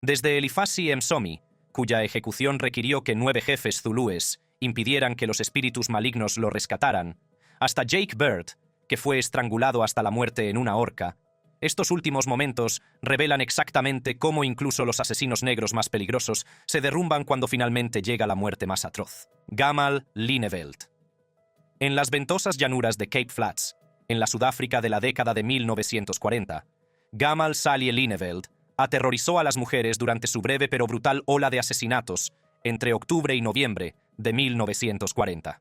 Desde Eliphasi Msomi, cuya ejecución requirió que 9 jefes zulúes impidieran que los espíritus malignos lo rescataran, hasta Jake Bird, que fue estrangulado hasta la muerte en una horca, estos últimos momentos revelan exactamente cómo incluso los asesinos negros más peligrosos se derrumban cuando finalmente llega la muerte más atroz. Gamal Lineveld. En las ventosas llanuras de Cape Flats, en la Sudáfrica de la década de 1940, Gamal Salie Lineveld aterrorizó a las mujeres durante su breve pero brutal ola de asesinatos entre octubre y noviembre de 1940.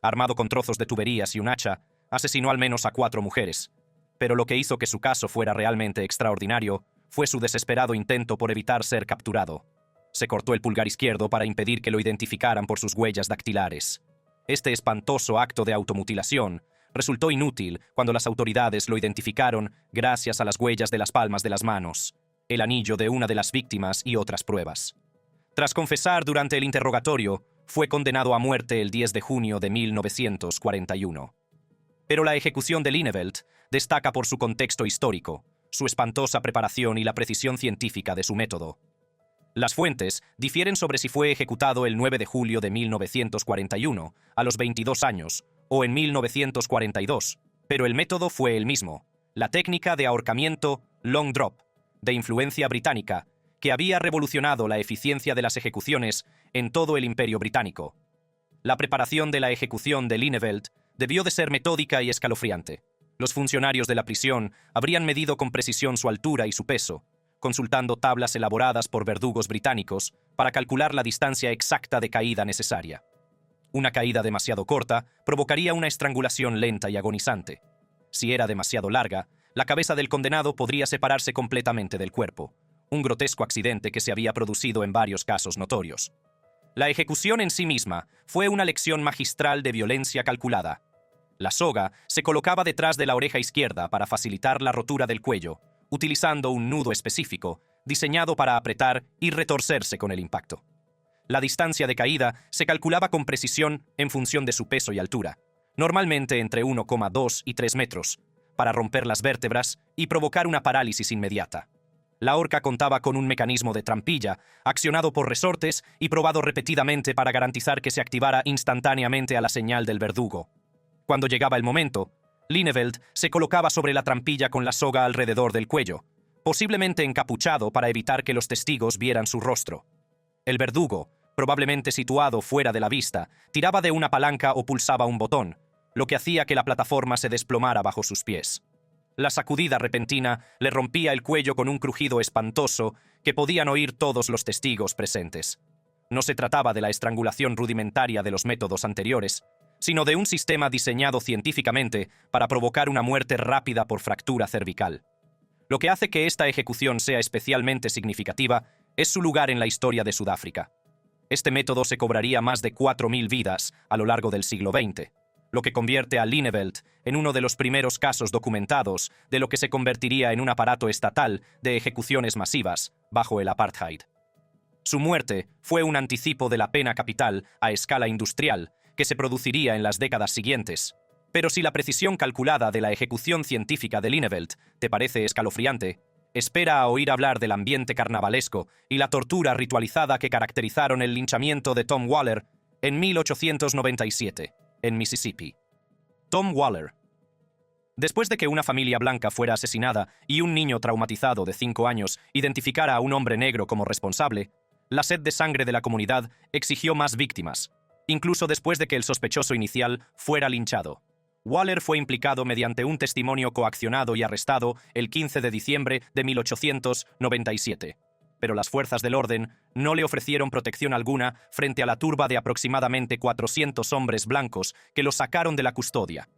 Armado con trozos de tuberías y un hacha, asesinó al menos a 4 mujeres. Pero lo que hizo que su caso fuera realmente extraordinario fue su desesperado intento por evitar ser capturado. Se cortó el pulgar izquierdo para impedir que lo identificaran por sus huellas dactilares. Este espantoso acto de automutilación resultó inútil cuando las autoridades lo identificaron gracias a las huellas de las palmas de las manos, el anillo de una de las víctimas y otras pruebas. Tras confesar durante el interrogatorio, fue condenado a muerte el 10 de junio de 1941. Pero la ejecución de Lineveld destaca por su contexto histórico, su espantosa preparación y la precisión científica de su método. Las fuentes difieren sobre si fue ejecutado el 9 de julio de 1941, a los 22 años, o en 1942, pero el método fue el mismo, la técnica de ahorcamiento long drop, de influencia británica, que había revolucionado la eficiencia de las ejecuciones en todo el Imperio Británico. La preparación de la ejecución de Lineveld debió de ser metódica y escalofriante. Los funcionarios de la prisión habrían medido con precisión su altura y su peso, consultando tablas elaboradas por verdugos británicos para calcular la distancia exacta de caída necesaria. Una caída demasiado corta provocaría una estrangulación lenta y agonizante. Si era demasiado larga, la cabeza del condenado podría separarse completamente del cuerpo, un grotesco accidente que se había producido en varios casos notorios. La ejecución en sí misma fue una lección magistral de violencia calculada. La soga se colocaba detrás de la oreja izquierda para facilitar la rotura del cuello, utilizando un nudo específico, diseñado para apretar y retorcerse con el impacto. La distancia de caída se calculaba con precisión en función de su peso y altura, normalmente entre 1,2 y 3 metros, para romper las vértebras y provocar una parálisis inmediata. La horca contaba con un mecanismo de trampilla, accionado por resortes y probado repetidamente para garantizar que se activara instantáneamente a la señal del verdugo. Cuando llegaba el momento, Lineveld se colocaba sobre la trampilla con la soga alrededor del cuello, posiblemente encapuchado para evitar que los testigos vieran su rostro. El verdugo, probablemente situado fuera de la vista, tiraba de una palanca o pulsaba un botón, lo que hacía que la plataforma se desplomara bajo sus pies. La sacudida repentina le rompía el cuello con un crujido espantoso que podían oír todos los testigos presentes. No se trataba de la estrangulación rudimentaria de los métodos anteriores, sino de un sistema diseñado científicamente para provocar una muerte rápida por fractura cervical. Lo que hace que esta ejecución sea especialmente significativa es su lugar en la historia de Sudáfrica. Este método se cobraría más de 4.000 vidas a lo largo del siglo XX, lo que convierte a Lineveld en uno de los primeros casos documentados de lo que se convertiría en un aparato estatal de ejecuciones masivas bajo el apartheid. Su muerte fue un anticipo de la pena capital a escala industrial que se produciría en las décadas siguientes. Pero si la precisión calculada de la ejecución científica de Lineveld te parece escalofriante, espera a oír hablar del ambiente carnavalesco y la tortura ritualizada que caracterizaron el linchamiento de Tom Waller en 1897, en Mississippi. Tom Waller. Después de que una familia blanca fuera asesinada y un niño traumatizado de 5 años identificara a un hombre negro como responsable, la sed de sangre de la comunidad exigió más víctimas, incluso después de que el sospechoso inicial fuera linchado. Waller fue implicado mediante un testimonio coaccionado y arrestado el 15 de diciembre de 1897. Pero las fuerzas del orden no le ofrecieron protección alguna frente a la turba de aproximadamente 400 hombres blancos que lo sacaron de la custodia.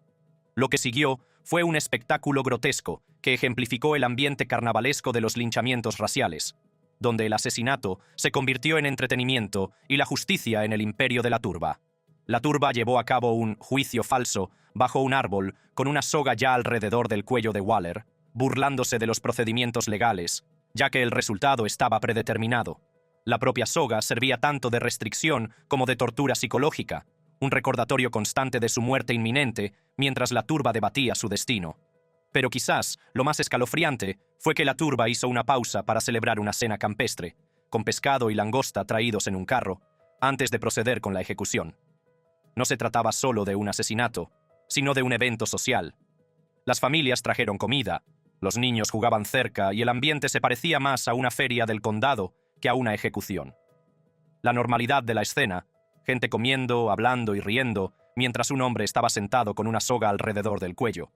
Lo que siguió fue un espectáculo grotesco que ejemplificó el ambiente carnavalesco de los linchamientos raciales, donde el asesinato se convirtió en entretenimiento y la justicia en el imperio de la turba. La turba llevó a cabo un juicio falso bajo un árbol con una soga ya alrededor del cuello de Waller, burlándose de los procedimientos legales, ya que el resultado estaba predeterminado. La propia soga servía tanto de restricción como de tortura psicológica, un recordatorio constante de su muerte inminente mientras la turba debatía su destino. Pero quizás lo más escalofriante fue que la turba hizo una pausa para celebrar una cena campestre, con pescado y langosta traídos en un carro, antes de proceder con la ejecución. No se trataba solo de un asesinato, sino de un evento social. Las familias trajeron comida, los niños jugaban cerca y el ambiente se parecía más a una feria del condado que a una ejecución. La normalidad de la escena, gente comiendo, hablando y riendo, mientras un hombre estaba sentado con una soga alrededor del cuello,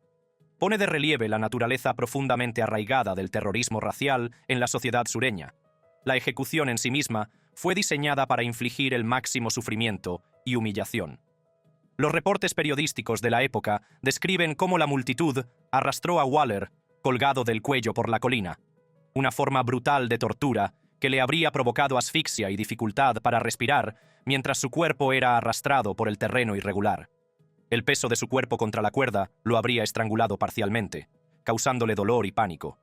pone de relieve la naturaleza profundamente arraigada del terrorismo racial en la sociedad sureña. La ejecución en sí misma fue diseñada para infligir el máximo sufrimiento y humillación. Los reportes periodísticos de la época describen cómo la multitud arrastró a Waller colgado del cuello por la colina, una forma brutal de tortura que le habría provocado asfixia y dificultad para respirar mientras su cuerpo era arrastrado por el terreno irregular. El peso de su cuerpo contra la cuerda lo habría estrangulado parcialmente, causándole dolor y pánico,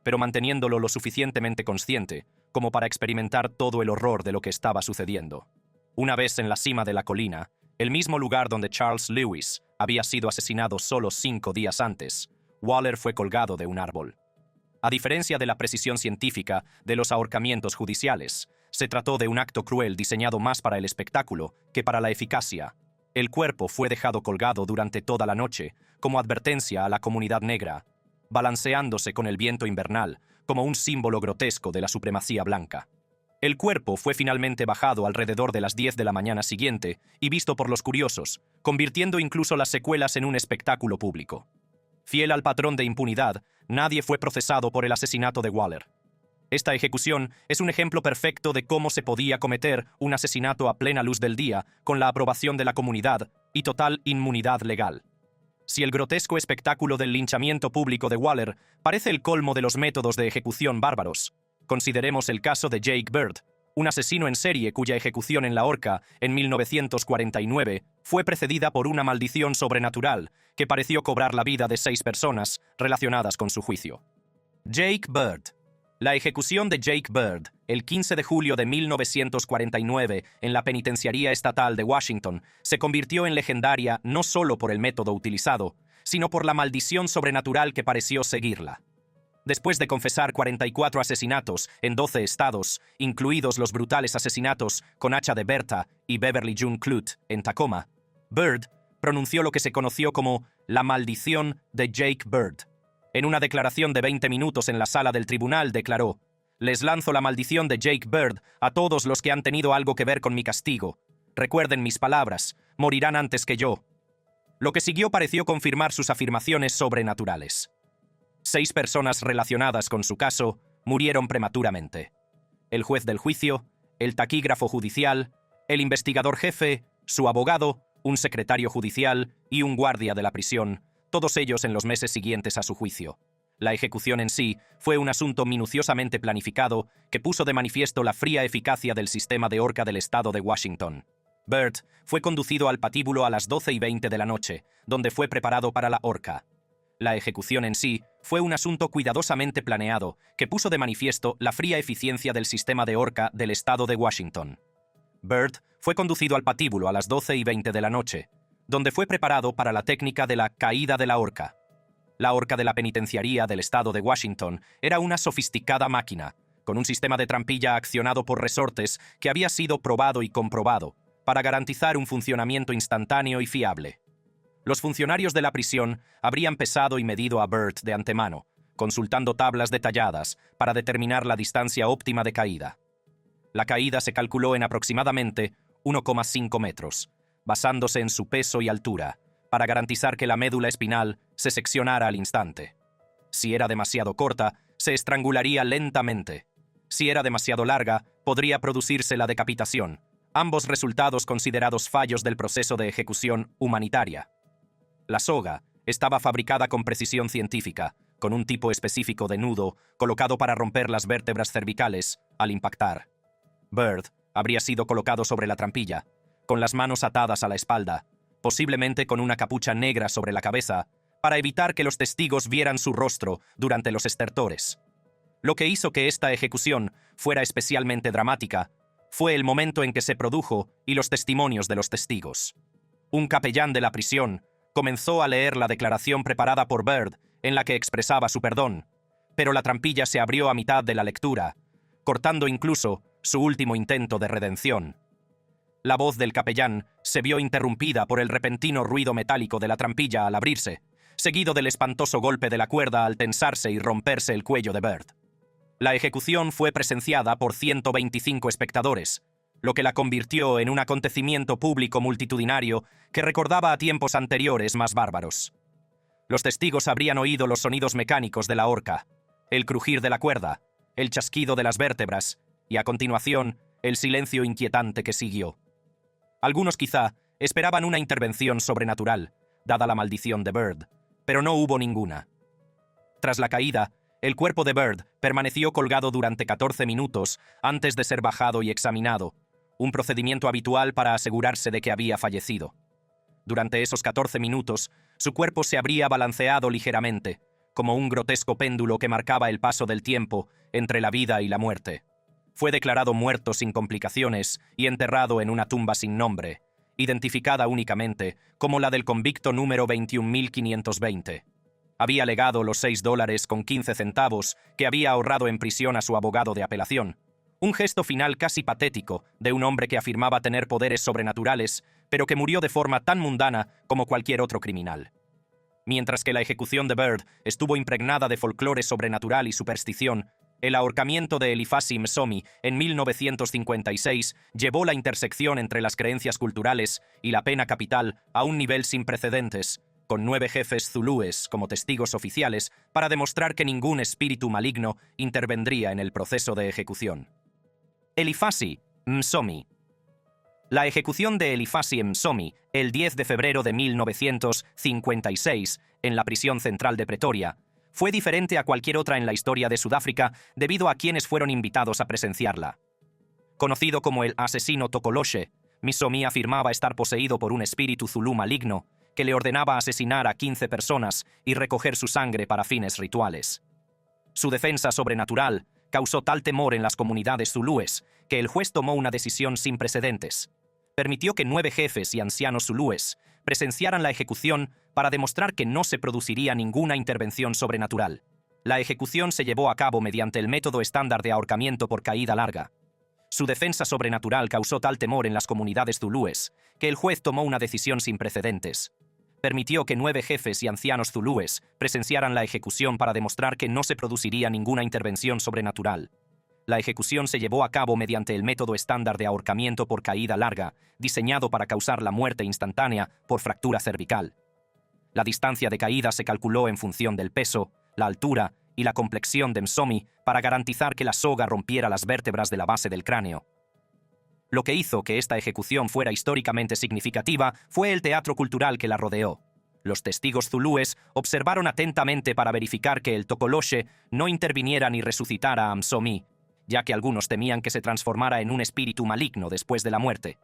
pero manteniéndolo lo suficientemente consciente como para experimentar todo el horror de lo que estaba sucediendo. Una vez en la cima de la colina, el mismo lugar donde Charles Lewis había sido asesinado solo 5 días antes, Waller fue colgado de un árbol. A diferencia de la precisión científica de los ahorcamientos judiciales, se trató de un acto cruel diseñado más para el espectáculo que para la eficacia. El cuerpo fue dejado colgado durante toda la noche, como advertencia a la comunidad negra, balanceándose con el viento invernal, como un símbolo grotesco de la supremacía blanca. El cuerpo fue finalmente bajado alrededor de las 10 de la mañana siguiente y visto por los curiosos, convirtiendo incluso las secuelas en un espectáculo público. Fiel al patrón de impunidad, nadie fue procesado por el asesinato de Waller. Esta ejecución es un ejemplo perfecto de cómo se podía cometer un asesinato a plena luz del día con la aprobación de la comunidad y total inmunidad legal. Si el grotesco espectáculo del linchamiento público de Waller parece el colmo de los métodos de ejecución bárbaros, consideremos el caso de Jake Bird, un asesino en serie cuya ejecución en la horca en 1949 fue precedida por una maldición sobrenatural que pareció cobrar la vida de 6 personas relacionadas con su juicio. Jake Bird. La ejecución de Jake Bird, el 15 de julio de 1949 en la Penitenciaría Estatal de Washington, se convirtió en legendaria no solo por el método utilizado, sino por la maldición sobrenatural que pareció seguirla. Después de confesar 44 asesinatos en 12 estados, incluidos los brutales asesinatos con hacha de Bertha y Beverly June Clute en Tacoma, Bird pronunció lo que se conoció como la maldición de Jake Bird. En una declaración de 20 minutos en la sala del tribunal declaró: «Les lanzo la maldición de Jake Bird a todos los que han tenido algo que ver con mi castigo. Recuerden mis palabras, morirán antes que yo». Lo que siguió pareció confirmar sus afirmaciones sobrenaturales. 6 personas relacionadas con su caso murieron prematuramente. El juez del juicio, el taquígrafo judicial, el investigador jefe, su abogado, un secretario judicial y un guardia de la prisión, todos ellos en los meses siguientes a su juicio. La ejecución en sí fue un asunto minuciosamente planificado que puso de manifiesto la fría eficacia del sistema de horca del estado de Washington. Bird fue conducido al patíbulo a las 12:20 de la noche, donde fue preparado para la horca. La ejecución en sí fue un asunto cuidadosamente planeado que puso de manifiesto la fría eficiencia del sistema de horca del estado de Washington. Bird fue conducido al patíbulo a las 12:20 de la noche, donde fue preparado para la técnica de la caída de la horca. La horca de la penitenciaría del estado de Washington era una sofisticada máquina, con un sistema de trampilla accionado por resortes que había sido probado y comprobado, para garantizar un funcionamiento instantáneo y fiable. Los funcionarios de la prisión habrían pesado y medido a Bird de antemano, consultando tablas detalladas para determinar la distancia óptima de caída. La caída se calculó en aproximadamente 1,5 metros, basándose en su peso y altura, para garantizar que la médula espinal se seccionara al instante. Si era demasiado corta, se estrangularía lentamente. Si era demasiado larga, podría producirse la decapitación, ambos resultados considerados fallos del proceso de ejecución humanitaria. La soga estaba fabricada con precisión científica, con un tipo específico de nudo colocado para romper las vértebras cervicales al impactar. Bird habría sido colocado sobre la trampilla, con las manos atadas a la espalda, posiblemente con una capucha negra sobre la cabeza, para evitar que los testigos vieran su rostro durante los estertores. Lo que hizo que esta ejecución fuera especialmente dramática fue el momento en que se produjo y los testimonios de los testigos. Un capellán de la prisión comenzó a leer la declaración preparada por Bird en la que expresaba su perdón, pero la trampilla se abrió a mitad de la lectura, cortando incluso su último intento de redención. La voz del capellán se vio interrumpida por el repentino ruido metálico de la trampilla al abrirse, seguido del espantoso golpe de la cuerda al tensarse y romperse el cuello de Bird. La ejecución fue presenciada por 125 espectadores, lo que la convirtió en un acontecimiento público multitudinario que recordaba a tiempos anteriores más bárbaros. Los testigos habrían oído los sonidos mecánicos de la horca, el crujir de la cuerda, el chasquido de las vértebras y, a continuación, el silencio inquietante que siguió. Algunos quizá esperaban una intervención sobrenatural, dada la maldición de Bird, pero no hubo ninguna. Tras la caída, el cuerpo de Bird permaneció colgado durante 14 minutos antes de ser bajado y examinado, un procedimiento habitual para asegurarse de que había fallecido. Durante esos 14 minutos, su cuerpo se habría balanceado ligeramente, como un grotesco péndulo que marcaba el paso del tiempo entre la vida y la muerte. Fue declarado muerto sin complicaciones y enterrado en una tumba sin nombre, identificada únicamente como la del convicto número 21.520. Había legado los $6.15 que había ahorrado en prisión a su abogado de apelación. Un gesto final casi patético de un hombre que afirmaba tener poderes sobrenaturales, pero que murió de forma tan mundana como cualquier otro criminal. Mientras que la ejecución de Bird estuvo impregnada de folclore sobrenatural y superstición, el ahorcamiento de Eliphasi Msomi en 1956 llevó la intersección entre las creencias culturales y la pena capital a un nivel sin precedentes, con 9 jefes zulúes como testigos oficiales para demostrar que ningún espíritu maligno intervendría en el proceso de ejecución. Eliphasi Msomi. La ejecución de Eliphasi Msomi, el 10 de febrero de 1956, en la prisión central de Pretoria, fue diferente a cualquier otra en la historia de Sudáfrica debido a quienes fueron invitados a presenciarla. Conocido como el asesino Tokoloshe, Msomi afirmaba estar poseído por un espíritu zulú maligno que le ordenaba asesinar a 15 personas y recoger su sangre para fines rituales. Su defensa sobrenatural causó tal temor en las comunidades zulúes que el juez tomó una decisión sin precedentes. Permitió que 9 jefes y ancianos zulúes presenciaran la ejecución para demostrar que no se produciría ninguna intervención sobrenatural. La ejecución se llevó a cabo mediante el método estándar de ahorcamiento por caída larga. Su defensa sobrenatural causó tal temor en las comunidades zulúes que el juez tomó una decisión sin precedentes. Permitió que 9 jefes y ancianos zulúes presenciaran la ejecución para demostrar que no se produciría ninguna intervención sobrenatural. La ejecución se llevó a cabo mediante el método estándar de ahorcamiento por caída larga, diseñado para causar la muerte instantánea por fractura cervical. La distancia de caída se calculó en función del peso, la altura y la complexión de Msomi para garantizar que la soga rompiera las vértebras de la base del cráneo. Lo que hizo que esta ejecución fuera históricamente significativa fue el teatro cultural que la rodeó. Los testigos zulúes observaron atentamente para verificar que el Tokoloshe no interviniera ni resucitara a Msomi, ya que algunos temían que se transformara en un espíritu maligno después de la muerte.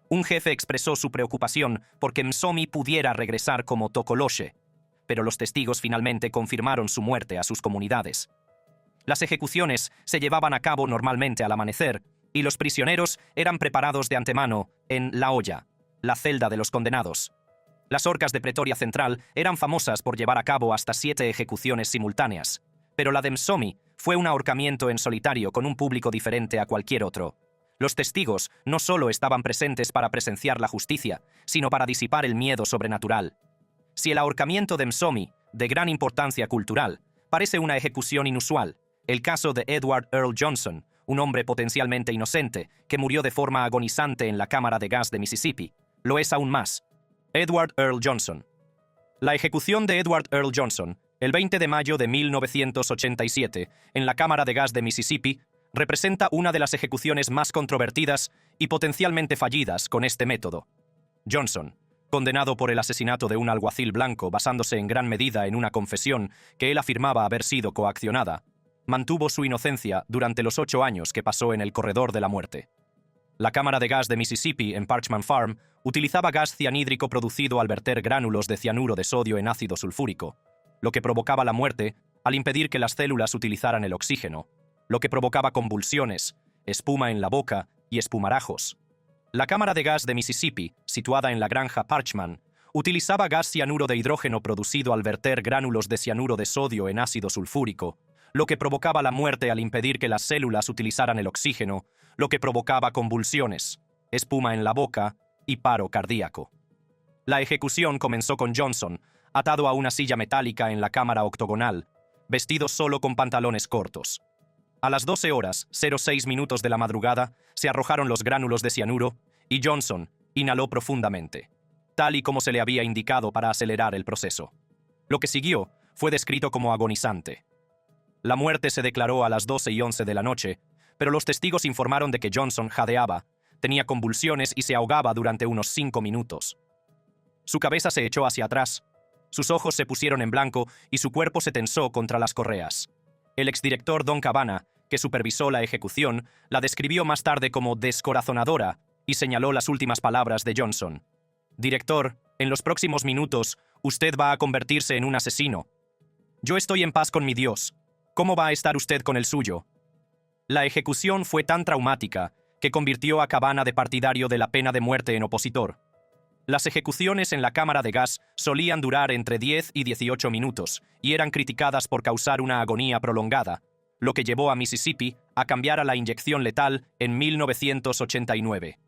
Un jefe expresó su preocupación porque Msomi pudiera regresar como Tokoloshe, pero los testigos finalmente confirmaron su muerte a sus comunidades. Las ejecuciones se llevaban a cabo normalmente al amanecer, y los prisioneros eran preparados de antemano en la olla, la celda de los condenados. Las horcas de Pretoria Central eran famosas por llevar a cabo hasta 7 ejecuciones simultáneas, pero la de Msomi fue un ahorcamiento en solitario con un público diferente a cualquier otro. Los testigos no solo estaban presentes para presenciar la justicia, sino para disipar el miedo sobrenatural. Si el ahorcamiento de Msomi, de gran importancia cultural, parece una ejecución inusual, el caso de Edward Earl Johnson, un hombre potencialmente inocente que murió de forma agonizante en la cámara de gas de Mississippi, lo es aún más. Edward Earl Johnson. La ejecución de Edward Earl Johnson, el 20 de mayo de 1987, en la cámara de gas de Mississippi, representa una de las ejecuciones más controvertidas y potencialmente fallidas con este método. Johnson, condenado por el asesinato de un alguacil blanco basándose en gran medida en una confesión que él afirmaba haber sido coaccionada, mantuvo su inocencia durante los 8 años que pasó en el corredor de la muerte. La cámara de gas de Mississippi en Parchman Farm utilizaba gas cianhídrico producido al verter gránulos de cianuro de sodio en ácido sulfúrico, lo que provocaba la muerte al impedir que las células utilizaran el oxígeno, lo que provocaba convulsiones, espuma en la boca y espumarajos. La cámara de gas de Mississippi, situada en la granja Parchman, Utilizaba gas cianuro de hidrógeno producido al verter gránulos de cianuro de sodio en ácido sulfúrico, lo que provocaba la muerte al impedir que las células utilizaran el oxígeno, lo que provocaba convulsiones, espuma en la boca y paro cardíaco. La ejecución comenzó con Johnson, atado a una silla metálica en la cámara octogonal, vestido solo con pantalones cortos. A las 12:06 de la madrugada, se arrojaron los gránulos de cianuro y Johnson inhaló profundamente, tal y como se le había indicado para acelerar el proceso. Lo que siguió fue descrito como agonizante. La muerte se declaró a las 12:11 de la noche, pero los testigos informaron de que Johnson jadeaba, tenía convulsiones y se ahogaba durante unos 5 minutos. Su cabeza se echó hacia atrás, sus ojos se pusieron en blanco y su cuerpo se tensó contra las correas. El exdirector Don Cabana, que supervisó la ejecución, la describió más tarde como descorazonadora y señaló las últimas palabras de Johnson. «Director, en los próximos minutos, usted va a convertirse en un asesino. Yo estoy en paz con mi Dios. ¿Cómo va a estar usted con el suyo?» La ejecución fue tan traumática que convirtió a Cabana de partidario de la pena de muerte en opositor. Las ejecuciones en la cámara de gas solían durar entre 10 y 18 minutos y eran criticadas por causar una agonía prolongada, lo que llevó a Mississippi a cambiar a la inyección letal en 1989.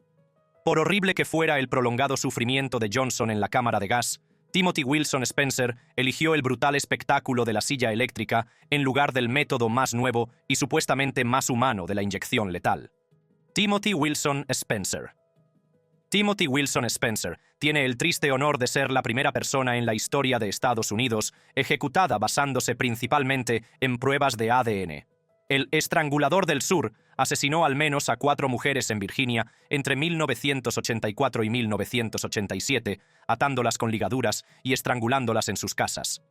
Por horrible que fuera el prolongado sufrimiento de Johnson en la cámara de gas, Timothy Wilson Spencer eligió el brutal espectáculo de la silla eléctrica en lugar del método más nuevo y supuestamente más humano de la inyección letal. Timothy Wilson Spencer. Timothy Wilson Spencer tiene el triste honor de ser la primera persona en la historia de Estados Unidos ejecutada basándose principalmente en pruebas de ADN. El estrangulador del sur asesinó al menos a 4 mujeres en Virginia entre 1984 y 1987, atándolas con ligaduras y estrangulándolas en sus casas.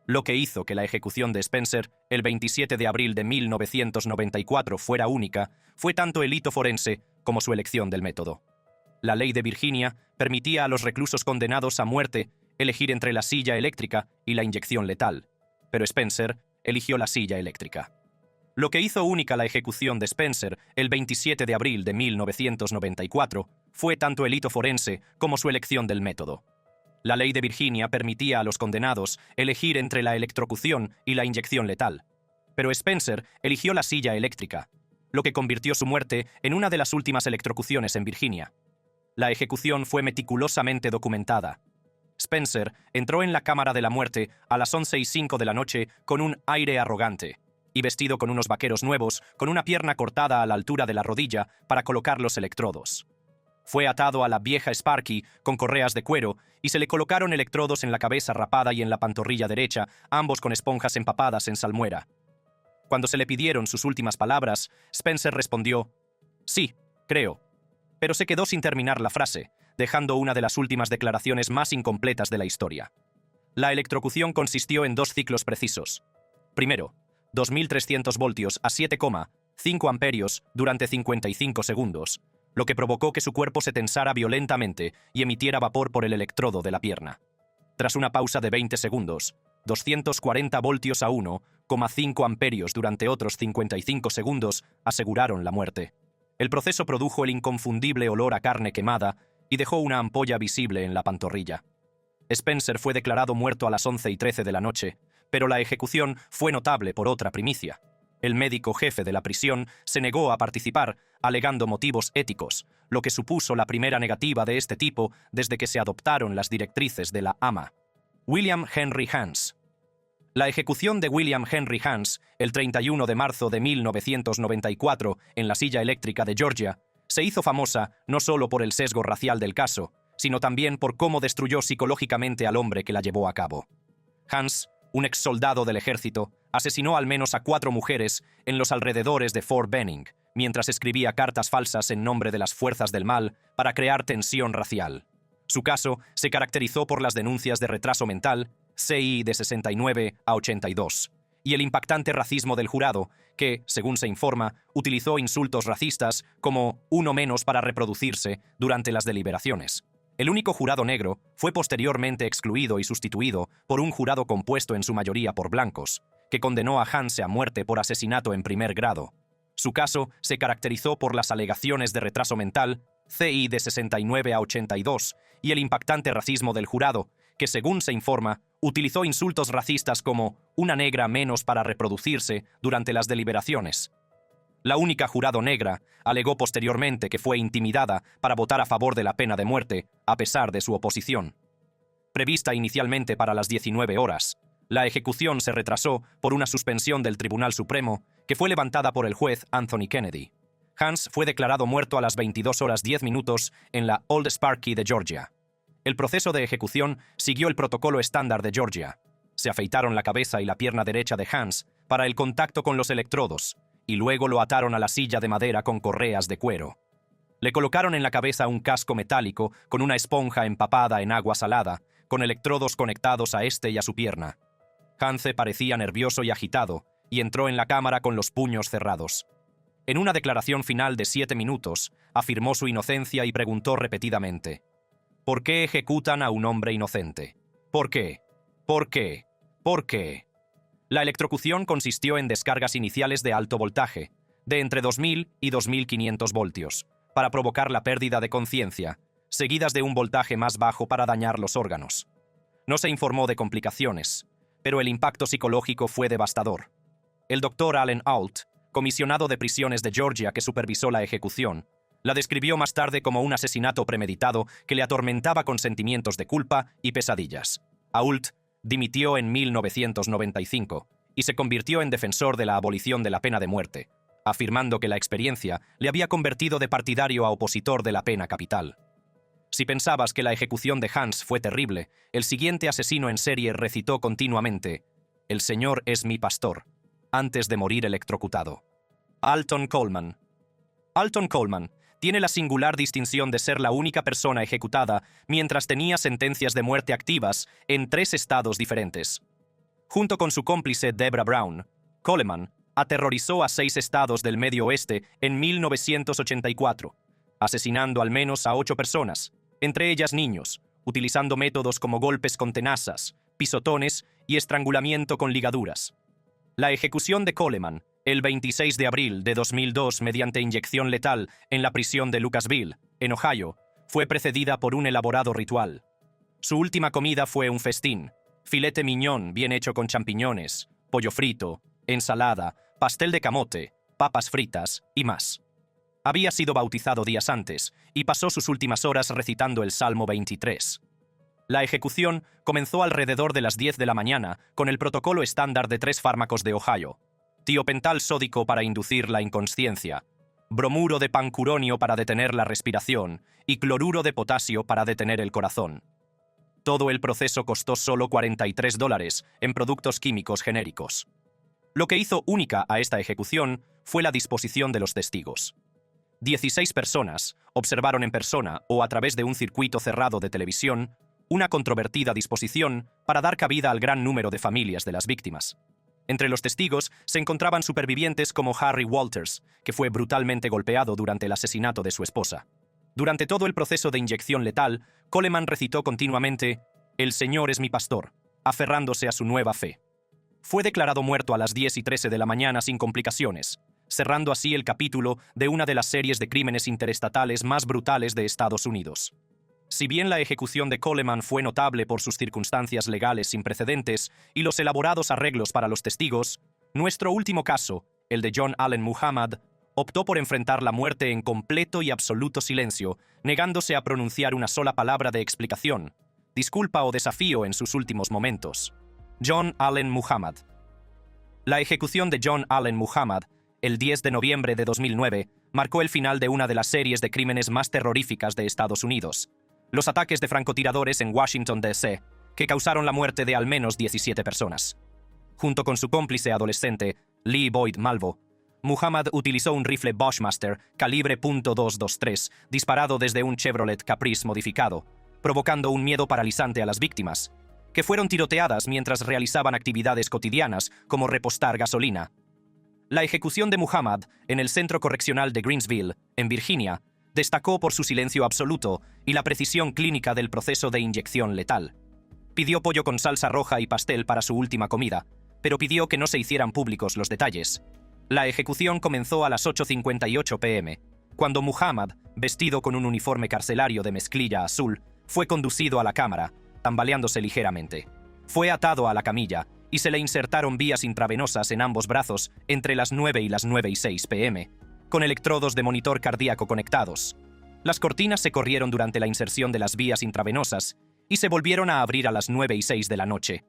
Lo que hizo que la ejecución de Spencer, el 27 de abril de 1994, fuera única, fue tanto el hito forense como su elección del método. La ley de Virginia permitía a los reclusos condenados a muerte elegir entre la silla eléctrica y la inyección letal, pero Spencer eligió la silla eléctrica. Lo que hizo única la ejecución de Spencer el 27 de abril de 1994 fue tanto el hito forense como su elección del método. La ley de Virginia permitía a los condenados elegir entre la electrocución y la inyección letal, pero Spencer eligió la silla eléctrica, lo que convirtió su muerte en una de las últimas electrocuciones en Virginia. La ejecución fue meticulosamente documentada. Spencer entró en la cámara de la muerte a las 11:05 de la noche con un aire arrogante y vestido con unos vaqueros nuevos, con una pierna cortada a la altura de la rodilla para colocar los electrodos. Fue atado a la vieja Sparky con correas de cuero y se le colocaron electrodos en la cabeza rapada y en la pantorrilla derecha, ambos con esponjas empapadas en salmuera. Cuando se le pidieron sus últimas palabras, Spencer respondió: «Sí, creo», pero se quedó sin terminar la frase, dejando una de las últimas declaraciones más incompletas de la historia. La electrocución consistió en 2 ciclos precisos. Primero, 2.300 voltios a 7,5 amperios durante 55 segundos, lo que provocó que su cuerpo se tensara violentamente y emitiera vapor por el electrodo de la pierna. Tras una pausa de 20 segundos, 240 voltios a 1,5 amperios durante otros 55 segundos aseguraron la muerte. El proceso produjo el inconfundible olor a carne quemada y dejó una ampolla visible en la pantorrilla. Spencer fue declarado muerto a las 11:13 de la noche, pero la ejecución fue notable por otra primicia. El médico jefe de la prisión se negó a participar, alegando motivos éticos, lo que supuso la primera negativa de este tipo desde que se adoptaron las directrices de la AMA. William Henry Hans. La ejecución de William Henry Hans, el 31 de marzo de 1994, en la silla eléctrica de Georgia, se hizo famosa no solo por el sesgo racial del caso, sino también por cómo destruyó psicológicamente al hombre que la llevó a cabo. Hans, un exsoldado del ejército, asesinó al menos a 4 mujeres en los alrededores de Fort Benning, mientras escribía cartas falsas en nombre de las fuerzas del mal para crear tensión racial. Su caso se caracterizó por las denuncias de retraso mental, CI de 69 a 82, y el impactante racismo del jurado, que, según se informa, utilizó insultos racistas como uno menos para reproducirse durante las deliberaciones. El único jurado negro fue posteriormente excluido y sustituido por un jurado compuesto en su mayoría por blancos, que condenó a Hans a muerte por asesinato en primer grado. Su caso se caracterizó por las alegaciones de retraso mental, CI de 69 a 82, y el impactante racismo del jurado, que según se informa, utilizó insultos racistas como una negra menos para reproducirse durante las deliberaciones. La única jurado negra alegó posteriormente que fue intimidada para votar a favor de la pena de muerte, a pesar de su oposición. Prevista inicialmente para las 19 horas, la ejecución se retrasó por una suspensión del Tribunal Supremo que fue levantada por el juez Anthony Kennedy. Hans fue declarado muerto a las 22 horas 10 minutos en la Old Sparky de Georgia. El proceso de ejecución siguió el protocolo estándar de Georgia. Se afeitaron la cabeza y la pierna derecha de Hans para el contacto con los electrodos, y luego lo ataron a la silla de madera con correas de cuero. Le colocaron en la cabeza un casco metálico con una esponja empapada en agua salada, con electrodos conectados a este y a su pierna. Hance parecía nervioso y agitado, y entró en la cámara con los puños cerrados. En una declaración final de 7 minutos, afirmó su inocencia y preguntó repetidamente: ¿por qué ejecutan a un hombre inocente? ¿Por qué? ¿Por qué? ¿Por qué? La electrocución consistió en descargas iniciales de alto voltaje, de entre 2000 y 2500 voltios, para provocar la pérdida de conciencia, seguidas de un voltaje más bajo para dañar los órganos. No se informó de complicaciones, pero el impacto psicológico fue devastador. El doctor Allen Ault, comisionado de prisiones de Georgia que supervisó la ejecución, la describió más tarde como un asesinato premeditado que le atormentaba con sentimientos de culpa y pesadillas. Ault dimitió en 1995 y se convirtió en defensor de la abolición de la pena de muerte, afirmando que la experiencia le había convertido de partidario a opositor de la pena capital. Si pensabas que la ejecución de Hans fue terrible, el siguiente asesino en serie recitó continuamente: «El Señor es mi pastor», antes de morir electrocutado. Alton Coleman. Alton Coleman tiene la singular distinción de ser la única persona ejecutada mientras tenía sentencias de muerte activas en 3 estados diferentes. Junto con su cómplice Deborah Brown, Coleman aterrorizó a 6 estados del Medio Oeste en 1984, asesinando al menos a 8 personas, entre ellas niños, utilizando métodos como golpes con tenazas, pisotones y estrangulamiento con ligaduras. La ejecución de Coleman, el 26 de abril de 2002 mediante inyección letal en la prisión de Lucasville, en Ohio, fue precedida por un elaborado ritual. Su última comida fue un festín: filete miñón bien hecho con champiñones, pollo frito, ensalada, pastel de camote, papas fritas y más. Había sido bautizado días antes y pasó sus últimas horas recitando el Salmo 23. La ejecución comenzó alrededor de las 10 de la mañana con el protocolo estándar de 3 fármacos de Ohio: tiopental sódico para inducir la inconsciencia, bromuro de pancuronio para detener la respiración y cloruro de potasio para detener el corazón. Todo el proceso costó solo $43 en productos químicos genéricos. Lo que hizo única a esta ejecución fue la disposición de los testigos. 16 personas observaron en persona o a través de un circuito cerrado de televisión una controvertida disposición para dar cabida al gran número de familias de las víctimas. Entre los testigos se encontraban supervivientes como Harry Walters, que fue brutalmente golpeado durante el asesinato de su esposa. Durante todo el proceso de inyección letal, Coleman recitó continuamente: «El Señor es mi pastor», aferrándose a su nueva fe. Fue declarado muerto a las 10:13 de la mañana sin complicaciones, cerrando así el capítulo de una de las series de crímenes interestatales más brutales de Estados Unidos. Si bien la ejecución de Coleman fue notable por sus circunstancias legales sin precedentes y los elaborados arreglos para los testigos, nuestro último caso, el de John Allen Muhammad, optó por enfrentar la muerte en completo y absoluto silencio, negándose a pronunciar una sola palabra de explicación, disculpa o desafío en sus últimos momentos. John Allen Muhammad. La ejecución de John Allen Muhammad, el 10 de noviembre de 2009, marcó el final de una de las series de crímenes más terroríficas de Estados Unidos: los ataques de francotiradores en Washington, D.C., que causaron la muerte de al menos 17 personas. Junto con su cómplice adolescente, Lee Boyd Malvo, Muhammad utilizó un rifle Bushmaster calibre .223 disparado desde un Chevrolet Caprice modificado, provocando un miedo paralizante a las víctimas, que fueron tiroteadas mientras realizaban actividades cotidianas como repostar gasolina. La ejecución de Muhammad en el Centro Correccional de Greensville, en Virginia, destacó por su silencio absoluto y la precisión clínica del proceso de inyección letal. Pidió pollo con salsa roja y pastel para su última comida, pero pidió que no se hicieran públicos los detalles. La ejecución comenzó a las 8:58 p.m., cuando Muhammad, vestido con un uniforme carcelario de mezclilla azul, Fue conducido a la cámara, tambaleándose ligeramente. Fue atado a la camilla y se le insertaron vías intravenosas en ambos brazos entre las 9 y las 9:06 p.m., con electrodos de monitor cardíaco conectados. Las cortinas se corrieron durante la inserción de las vías intravenosas y se volvieron a abrir a las 9:06 de la noche.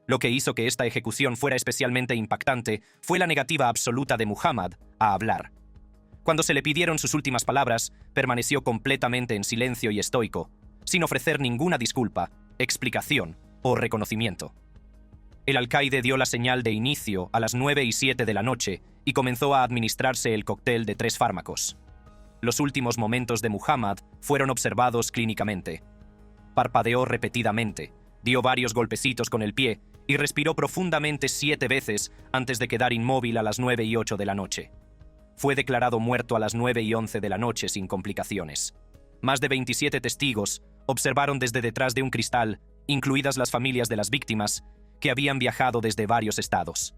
Lo que hizo que esta ejecución fuera especialmente impactante fue la negativa absoluta de Muhammad a hablar. Cuando se le pidieron sus últimas palabras, permaneció completamente en silencio y estoico, sin ofrecer ninguna disculpa, explicación o reconocimiento. El alcaide dio la señal de inicio a las 9:07 de la noche y comenzó a administrarse el cóctel de 3 fármacos. Los últimos momentos de Muhammad fueron observados clínicamente. Parpadeó repetidamente, dio varios golpecitos con el pie y respiró profundamente 7 veces antes de quedar inmóvil a las 9:08 de la noche. Fue declarado muerto a las 9:11 de la noche sin complicaciones. Más de 27 testigos observaron desde detrás de un cristal, incluidas las familias de las víctimas, que habían viajado desde varios estados.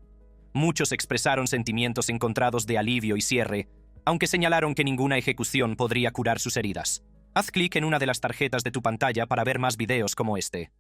Muchos expresaron sentimientos encontrados de alivio y cierre, aunque señalaron que ninguna ejecución podría curar sus heridas. Haz clic en una de las tarjetas de tu pantalla para ver más videos como este.